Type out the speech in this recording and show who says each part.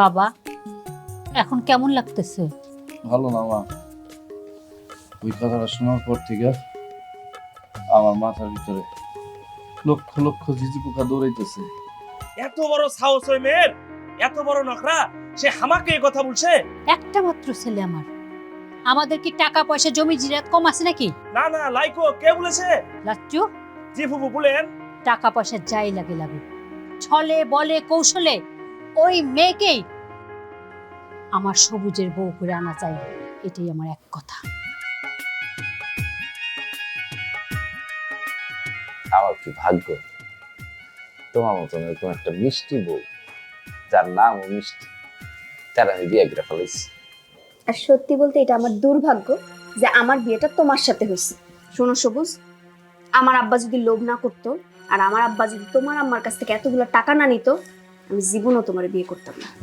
Speaker 1: বাবা, এখন কেমন লাগতেছে?
Speaker 2: ভালো না মা। ওই কথাটা শোনার পর থেকে আমার মাথার ভিতরে লক্ষ লক্ষ ঝিঝি পোকা দৌড়াইতেছে।
Speaker 3: এত বড় সাহস ওই মেয়ের, এত বড় নখরা, সে আমাকে এই কথা বলছে?
Speaker 1: একটা মাত্র ছেলে আমার, আমাদের কি টাকা পয়সা জমি জিরাত কম আছে নাকি?
Speaker 3: না না, লাইকো কে বলেছে?
Speaker 1: লাচ্চু,
Speaker 3: জি ফুফু বলেন।
Speaker 1: টাকা পয়সা যাই লাগে লাগুক, ছলে বলে কৌশলে ওই মেয়েকেই আমার সবুজের বউ করে আনা চাই, এটাই আমার এক কথা।
Speaker 4: আমার কি ভাগ্য তোমার মতন এরকম একটা মিষ্টি বউ, যার নামও মিষ্টি, তার আমি বিয়ে করে ফেলেছি।
Speaker 5: আর সত্যি বলতে এটা আমার দুর্ভাগ্য যে আমার বিয়েটা তোমার সাথে হয়েছে। শোনো সবুজ, আমার আব্বা যদি লোভ না করতো আর আমার আব্বা যদি তোমার আম্মার কাছ থেকে এতগুলো টাকা না নিত, আমি জীবনও তোমার বিয়ে করতাম না।